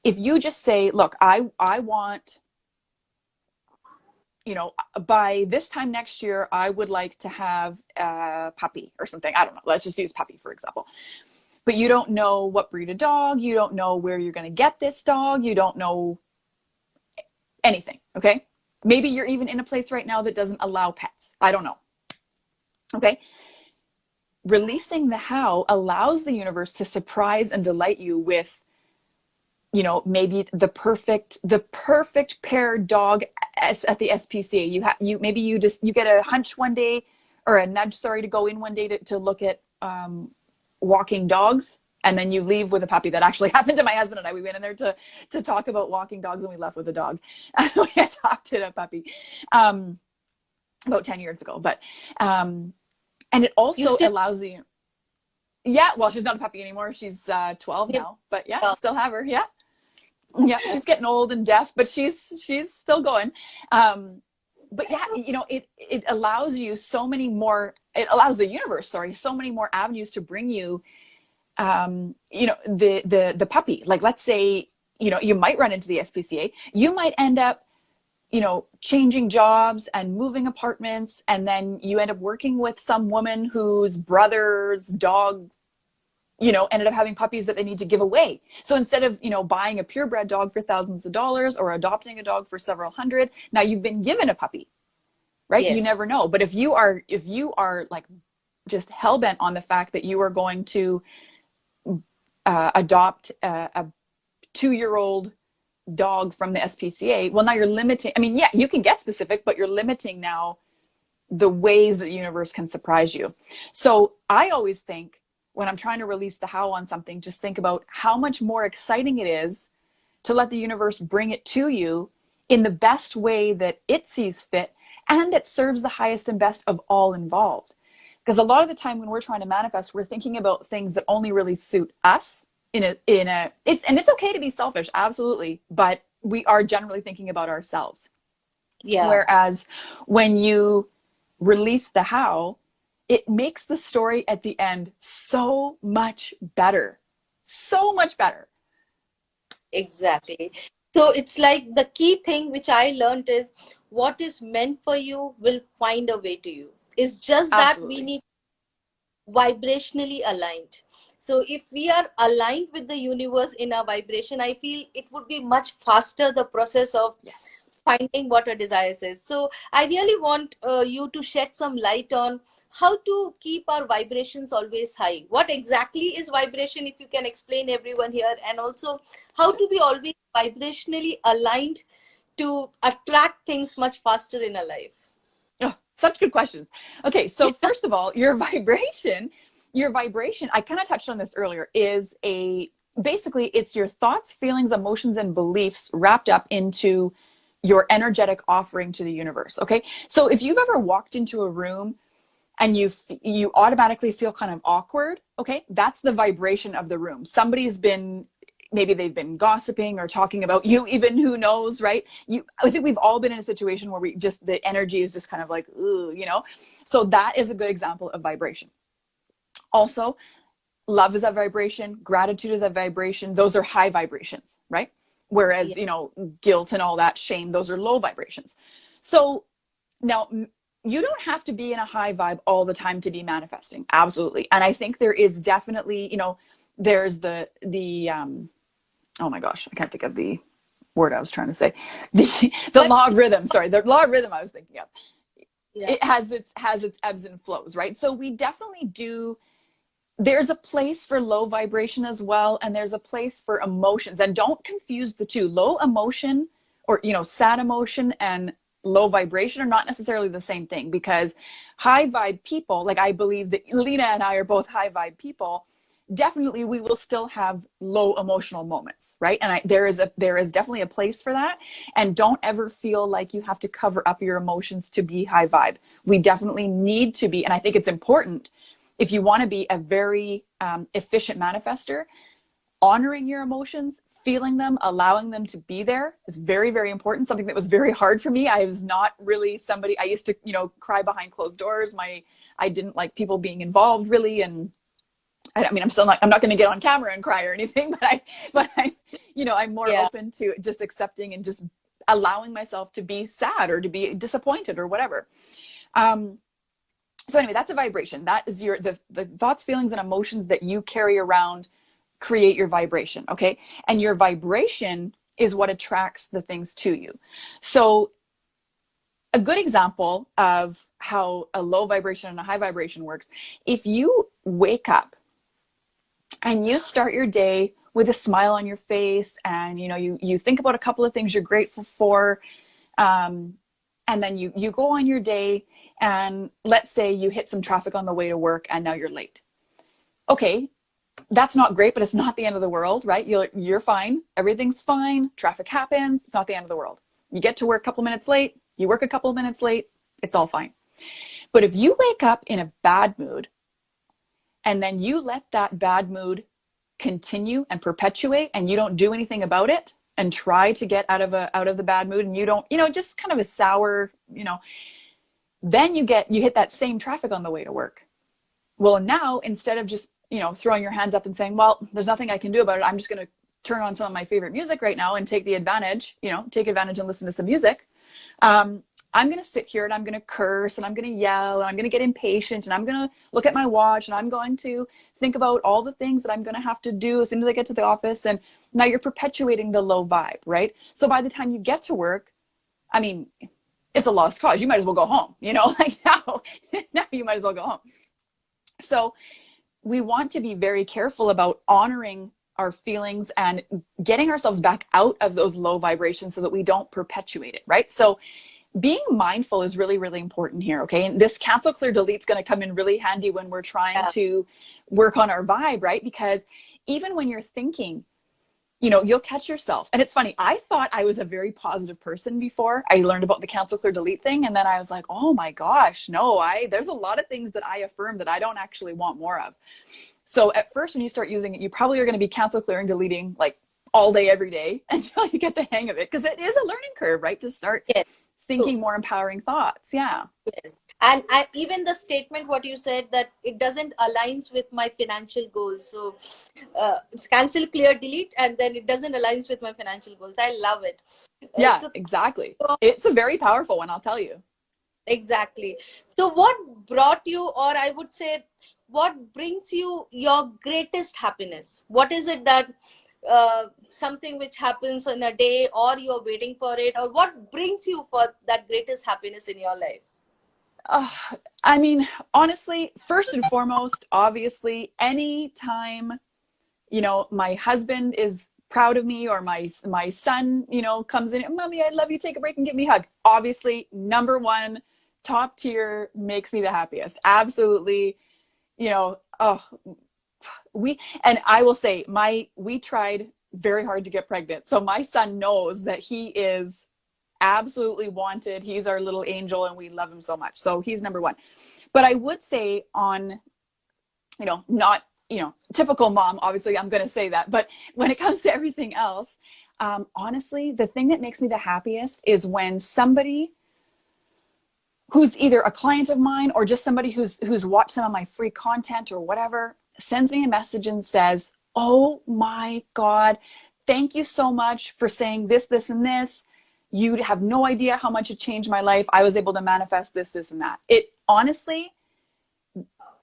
if you just say, look, I want, by this time next year, I would like to have a puppy or something. I don't know. Let's just use puppy, for example. But you don't know what breed of dog. You don't know where you're going to get this dog. You don't know anything. Okay. Maybe you're even in a place right now that doesn't allow pets. I don't know. Okay. Releasing the how allows the universe to surprise and delight you with, maybe the perfect paired dog at the SPCA. Maybe you get a hunch one day, or a nudge, to go in one day to look at walking dogs, and then you leave with a puppy. That actually happened to my husband and I. We went in there to talk about walking dogs, and we left with a dog. We adopted a puppy about 10 years ago. But And it You also still allows the, yeah, well, she's not a puppy anymore. She's 12 give now, but yeah, love. still have her. Yeah. Yeah. She's getting old and deaf, but she's still going. But yeah, you know, it allows you so many more, it allows the universe, sorry, so many more avenues to bring you, you know, the puppy. Like, let's say, you know, you might run into the SPCA. You might end up, you know, changing jobs and moving apartments, and then you end up working with some woman whose brother's dog, you know, ended up having puppies that they need to give away. So instead of, you know, buying a purebred dog for thousands of dollars or adopting a dog for several hundred, now you've been given a puppy, right? You Yes. never know. But if you are like just hell bent on the fact that you are going to adopt a 2-year-old dog from the SPCA, well, now you're limiting. I mean, yeah, you can get specific, but you're limiting now the ways that the universe can surprise you. So I always think when I'm trying to release the how on something, just think about how much more exciting it is to let the universe bring it to you in the best way that it sees fit and that serves the highest and best of all involved. Because a lot of the time when we're trying to manifest, we're thinking about things that only really suit us it's okay to be selfish, absolutely, but we are generally thinking about ourselves. Yeah. Whereas when you release the how, it makes the story at the end so much better. So much better. Exactly. So it's like the key thing which I learned is what is meant for you will find a way to you. It's just that we Absolutely. need vibrationally aligned. So if we are aligned with the universe in our vibration, I feel it would be much faster the process of Yes. finding what our desires is. So I really want you to shed some light on how to keep our vibrations always high. What exactly is vibration, if you can explain everyone here, and also how to be always vibrationally aligned to attract things much faster in our life. Oh, such good questions. Okay, so first of all, your vibration, I kind of touched on this earlier, is basically it's your thoughts, feelings, emotions, and beliefs wrapped up into your energetic offering to the universe. Okay, so if you've ever walked into a room and you automatically feel kind of awkward, okay, that's the vibration of the room. Somebody's been, maybe they've been gossiping or talking about you, even, who knows, right? I think we've all been in a situation where the energy is just kind of like, ooh, you know. So that is a good example of vibration. Also, love is a vibration, gratitude is a vibration. Those are high vibrations, right? Yeah. Whereas, you know, guilt and all that, shame, those are low vibrations. So now, you don't have to be in a high vibe all the time to be manifesting. Absolutely. And I think there is definitely, you know, there's the oh my gosh, I can't think of the word I was trying to say. The But law of rhythm, sorry, the law of rhythm I was thinking of. yeah. It has its ebbs and flows, right? So we definitely do, there's a place for low vibration as well, and there's a place for emotions. And don't confuse the two. Low emotion, or, you know, sad emotion, and low vibration are not necessarily the same thing, because high vibe people, like I believe that Leena and I are both high vibe people, definitely we will still have low emotional moments, right? And there is definitely a place for that. And don't ever feel like you have to cover up your emotions to be high vibe. We definitely need to be, and I think it's important, if you want to be a very efficient manifester, honoring your emotions, feeling them, allowing them to be there is very, very important. Something that was very hard for me. I was not really somebody, I used to, you know, cry behind closed doors. I didn't like people being involved really. And I mean, I'm not going to get on camera and cry or anything, but I, you know, I'm more Yeah. open to just accepting and just allowing myself to be sad or to be disappointed or whatever. So anyway, that's a vibration. That is the thoughts, feelings, and emotions that you carry around create your vibration, okay? And your vibration is what attracts the things to you. So a good example of how a low vibration and a high vibration works, if you wake up and you start your day with a smile on your face, and you know, you think about a couple of things you're grateful for, and then you go on your day, and let's say you hit some traffic on the way to work and now you're late. Okay, that's not great, but it's not the end of the world, right? You're fine. Everything's fine. Traffic happens. It's not the end of the world. You get to work a couple minutes late. You work a couple of minutes late. It's all fine. But if you wake up in a bad mood and then you let that bad mood continue and perpetuate and you don't do anything about it and try to get out of the bad mood, and you don't, just kind of a sour, then you hit that same traffic on the way to work. Well, now instead of just, throwing your hands up and saying, well, there's nothing I can do about it, I'm just going to turn on some of my favorite music right now and take advantage and listen to some music. I'm going to sit here and I'm going to curse and I'm going to yell and I'm going to get impatient and I'm going to look at my watch and I'm going to think about all the things that I'm going to have to do as soon as I get to the office. And now you're perpetuating the low vibe, right? So by the time you get to work, I mean, it's a lost cause. You might as well go home, like now you might as well go home. So we want to be very careful about honoring our feelings and getting ourselves back out of those low vibrations so that we don't perpetuate it, right? So being mindful is really, really important here, okay? And this cancel, clear, delete is going to come in really handy when we're trying to work on our vibe, right? Because even when you're thinking, you'll catch yourself. And it's funny, I thought I was a very positive person before I learned about the cancel, clear, delete thing. And then I was like, oh my gosh, no, there's a lot of things that I affirm that I don't actually want more of. So at first, when you start using it, you probably are going to be cancel, clearing, deleting like all day, every day until you get the hang of it. Because it is a learning curve, right? To start thinking more empowering thoughts. Yeah. Yes. And even the statement, what you said, that it doesn't aligns with my financial goals. So it's cancel, clear, delete, and then it doesn't aligns with my financial goals. I love it. Yeah, exactly. It's a very powerful one, I'll tell you. Exactly. So what brought you, or I would say, what brings you your greatest happiness? What is it that something which happens in a day, or you're waiting for it, or what brings you for that greatest happiness in your life? I mean, honestly, first and foremost, obviously, any time, my husband is proud of me or my son, comes in, Mommy, I love you, take a break and give me a hug. Obviously, number one, top tier, makes me the happiest. Absolutely. And I will say we tried very hard to get pregnant. So my son knows that he is absolutely wanted. He's our little angel and we love him so much. So he's number one. But I would say on, not, typical mom, obviously I'm going to say that, but when it comes to everything else, honestly, the thing that makes me the happiest is when somebody who's either a client of mine or just somebody who's watched some of my free content or whatever, sends me a message and says, oh my God, thank you so much for saying this, this, and this. You have no idea how much it changed my life. I was able to manifest this, this, and that. It honestly,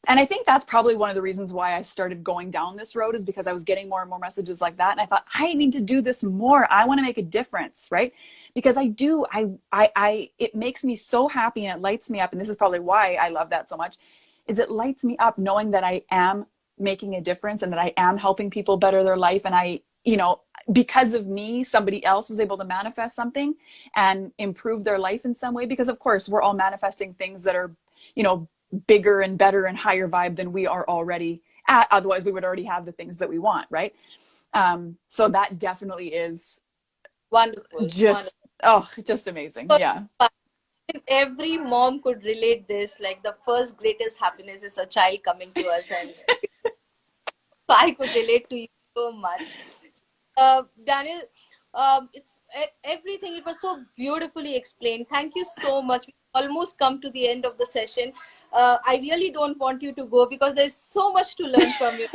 and I think that's probably one of the reasons why I started going down this road, is because I was getting more and more messages like that. And I thought, I need to do this more. I want to make a difference, right? Because it makes me so happy and it lights me up. And this is probably why I love that so much, is it lights me up knowing that I am making a difference and that I am helping people better their life. And because of me, somebody else was able to manifest something and improve their life in some way. Because of course, we're all manifesting things that are, bigger and better and higher vibe than we are already at. Otherwise, we would already have the things that we want, right? So that definitely is wonderful. Just amazing. Yeah. Every mom could relate this. Like the first greatest happiness is a child coming to us, and so I could relate to you so much. Danielle, it's everything. It was so beautifully explained. Thank you so much. We almost come to the end of the session. I really don't want you to go because there's so much to learn from you.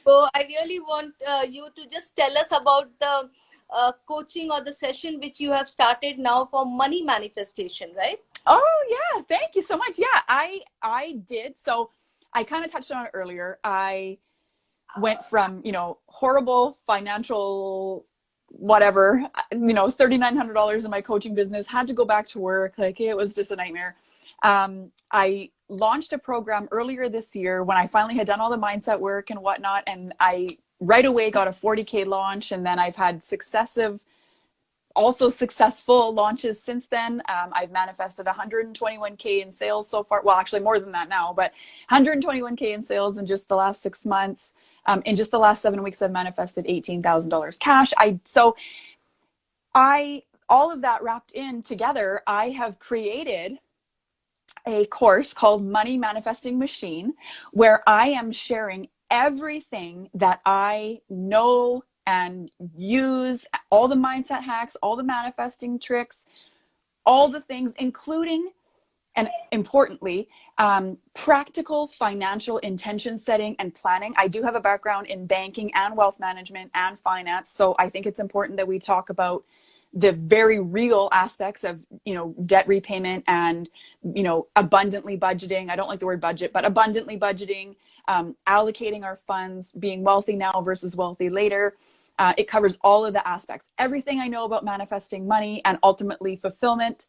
So I really want you to just tell us about the coaching or the session which you have started now for money manifestation, right? Oh yeah, thank you so much. Yeah, I did. So I kind of touched on it earlier. I went from, horrible financial whatever, $3,900 in my coaching business, had to go back to work. Like it was just a nightmare. I launched a program earlier this year when I finally had done all the mindset work and whatnot. And I right away got a 40K launch. And then I've had also successful launches since then. I've manifested 121K in sales so far. Well, actually more than that now, but 121K in sales in just the last 6 months. In just the last 7 weeks, I've manifested $18,000 cash. All of that wrapped in together, I have created a course called Money Manifesting Machine, where I am sharing everything that I know and use, all the mindset hacks, all the manifesting tricks, all the things, including, and importantly, practical financial intention setting and planning. I do have a background in banking and wealth management and finance, so I think it's important that we talk about the very real aspects of, debt repayment and, abundantly budgeting. I don't like the word budget, but abundantly budgeting, allocating our funds, being wealthy now versus wealthy later. It covers all of the aspects. Everything I know about manifesting money and ultimately fulfillment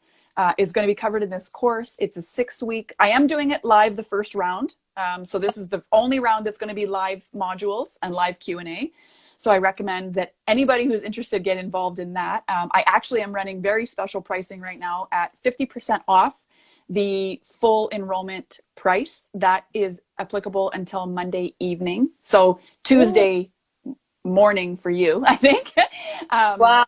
is going to be covered in this course. It's a 6-week. I am doing it live the first round. So this is the only round that's going to be live modules and live Q&A. So I recommend that anybody who's interested get involved in that. I actually am running very special pricing right now at 50% off the full enrollment price. That is applicable until Monday evening. So Tuesday morning for you, I think. Wow.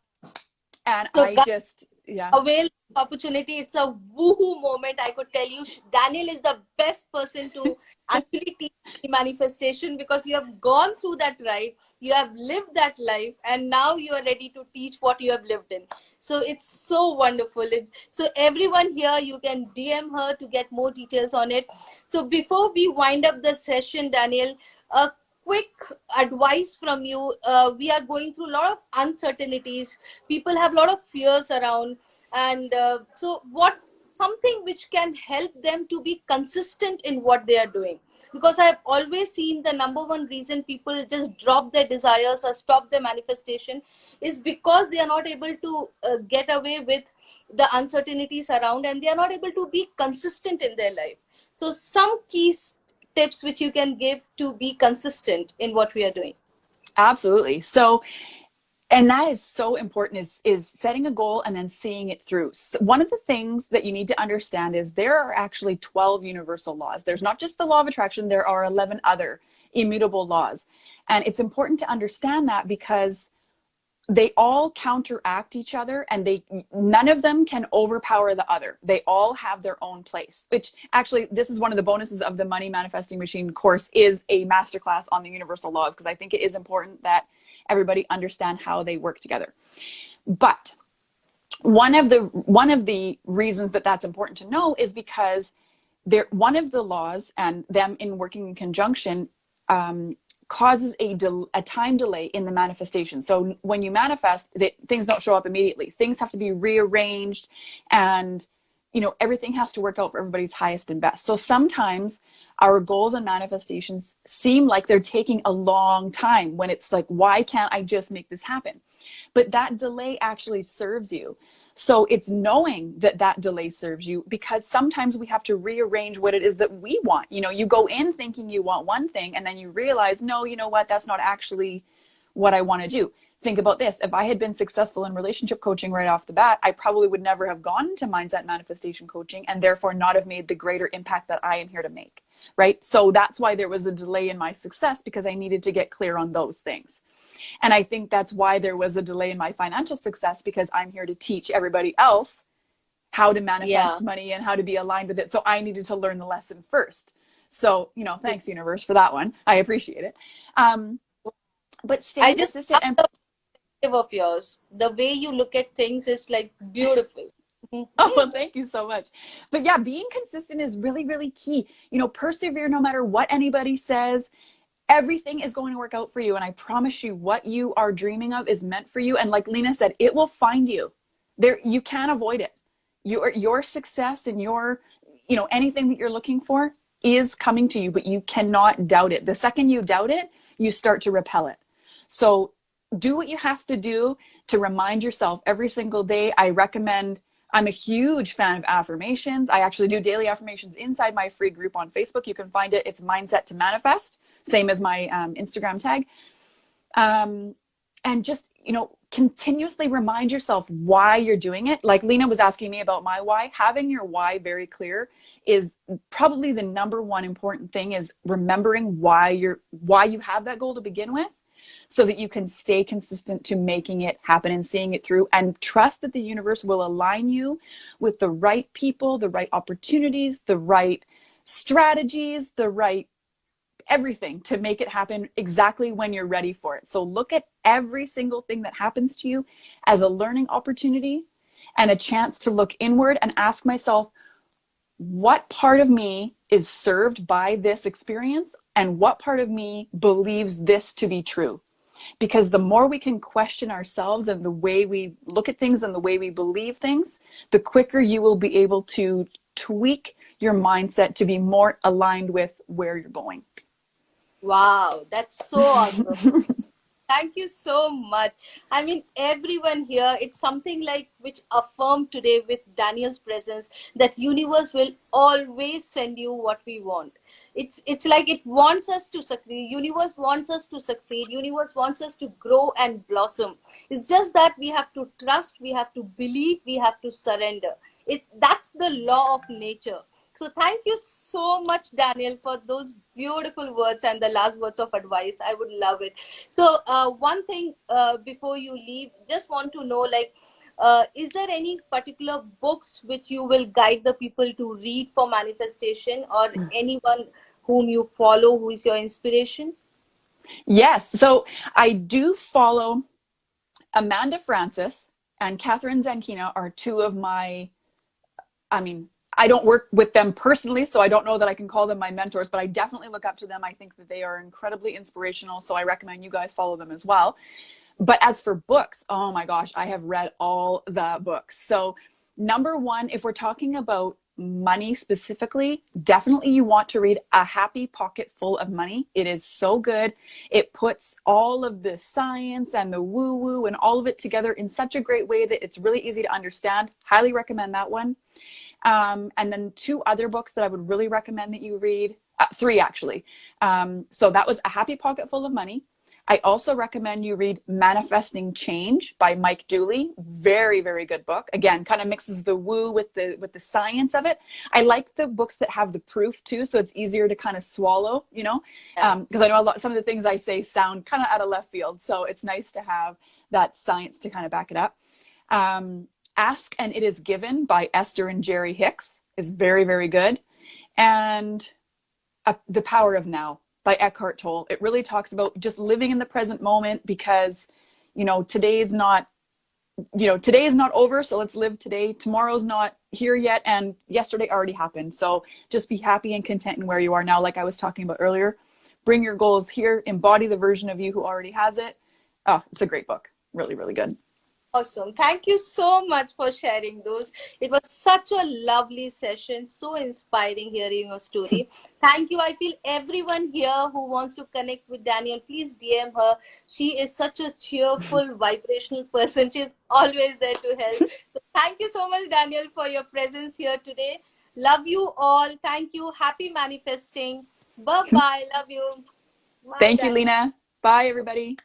And So I just, yeah. Avail the opportunity. It's a woohoo moment. I could tell you, Daniel is the best person to actually teach manifestation, because you have gone through that ride, you have lived that life, and now you are ready to teach what you have lived in. So it's so wonderful. So everyone here, you can DM her to get more details on it. So before we wind up the session, Daniel, a quick advice from you. We are going through a lot of uncertainties. People have a lot of fears around. And so something which can help them to be consistent in what they are doing. Because I've always seen the number one reason people just drop their desires or stop their manifestation is because they are not able to get away with the uncertainties around, and they are not able to be consistent in their life. So some keys tips which you can give to be consistent in what we are doing. Absolutely. So, and that is so important, is setting a goal and then seeing it through. So one of the things that you need to understand is there are actually 12 universal laws. There's not just the law of attraction, there are 11 other immutable laws. And it's important to understand that because they all counteract each other, and none of them can overpower the other. They all have their own place, which actually, this is one of the bonuses of the Money Manifesting Machine course, is a masterclass on the universal laws, because I think it is important that everybody understand how they work together. But one of the reasons that that's important to know is because one of the laws, and them in working in conjunction, causes a time delay in the manifestation. So when you manifest, things don't show up immediately. Things have to be rearranged, and everything has to work out for everybody's highest and best. So sometimes our goals and manifestations seem like they're taking a long time, when it's like, why can't I just make this happen? But that delay actually serves you. So it's knowing that delay serves you, because sometimes we have to rearrange what it is that we want. You go in thinking you want one thing, and then you realize, no, you know what, that's not actually what I want to do. Think about this. If I had been successful in relationship coaching right off the bat, I probably would never have gone into mindset manifestation coaching, and therefore not have made the greater impact that I am here to make, right? So that's why there was a delay in my success, because I needed to get clear on those things. And I think that's why there was a delay in my financial success, because I'm here to teach everybody else how to manifest money and how to be aligned with it. So I needed to learn the lesson first. So, thanks, universe, for that one. I appreciate it. But stay consistent. And of yours, the way you look at things is like beautiful. Oh, well, thank you so much. But yeah, being consistent is really, really key. Persevere no matter what anybody says. Everything is going to work out for you. And I promise you, what you are dreaming of is meant for you. And like Leena said, it will find you. You can't avoid it. Your success and anything that you're looking for is coming to you, but you cannot doubt it. The second you doubt it, you start to repel it. So do what you have to do to remind yourself every single day. I'm a huge fan of affirmations. I actually do daily affirmations inside my free group on Facebook. You can find it. It's Mindset to Manifest, same as my Instagram tag. And just, continuously remind yourself why you're doing it. Like Leena was asking me about my why. Having your why very clear is probably the number one important thing, is remembering why you have that goal to begin with. so that you can stay consistent to making it happen and seeing it through, and trust that the universe will align you with the right people, the right opportunities, the right strategies, the right everything to make it happen exactly when you're ready for it. So look at every single thing that happens to you as a learning opportunity and a chance to look inward and ask myself, what part of me is served by this experience and what part of me believes this to be true? Because the more we can question ourselves and the way we look at things and the way we believe things, the quicker you will be able to tweak your mindset to be more aligned with where you're going. Wow, that's so awesome. Thank you so much. I mean, everyone here, it's something like which affirmed today with Daniel's presence that universe will always send you what we want. It's like it wants us to succeed. Universe wants us to succeed. Universe wants us to grow and blossom. It's just that we have to trust, we have to believe, we have to surrender. That's the law of nature. So thank you so much, Daniel, for those beautiful words and the last words of advice. I would love it. So one thing before you leave, just want to know, like, is there any particular books which you will guide the people to read for manifestation, or anyone whom you follow who is your inspiration? Yes. So I do follow Amanda Francis and Catherine Zankina are two of my, I mean, I don't work with them personally, so I don't know that I can call them my mentors, but I definitely look up to them. I think that they are incredibly inspirational, so I recommend you guys follow them as well. But as for books, oh my gosh, I have read all the books. So number one, if we're talking about money specifically, definitely you want to read A Happy Pocket Full of Money. It is so good. It puts all of the science and the woo-woo and all of it together in such a great way that it's really easy to understand. Highly recommend that one. And then two other books that I would really recommend that you read, three actually. So that was A Happy Pocket Full of Money. I also recommend you read Manifesting Change by Mike Dooley. Very, very good book. Again, kind of mixes the woo with the science of it. I like the books that have the proof too, so it's easier to kind of swallow, you know, because I know some of the things I say sound kind of out of left field. So it's nice to have that science to kind of back it up. Ask and It Is Given by Esther and Jerry Hicks is very, very good. And The Power of Now by Eckhart Tolle. It really talks about just living in the present moment because, today is not over. So let's live today. Tomorrow's not here yet. And yesterday already happened. So just be happy and content in where you are now. Like I was talking about earlier, bring your goals here, embody the version of you who already has it. Oh, it's a great book. Really, really good. Awesome. Thank you so much for sharing those. It was such a lovely session. So inspiring hearing your story. Thank you. I feel everyone here who wants to connect with Danielle, please DM her. She is such a cheerful, vibrational person. She's always there to help. So thank you so much, Danielle, for your presence here today. Love you all. Thank you. Happy manifesting. Bye-bye. Love you. Bye, Thank you, Danielle. Leena. Bye, everybody.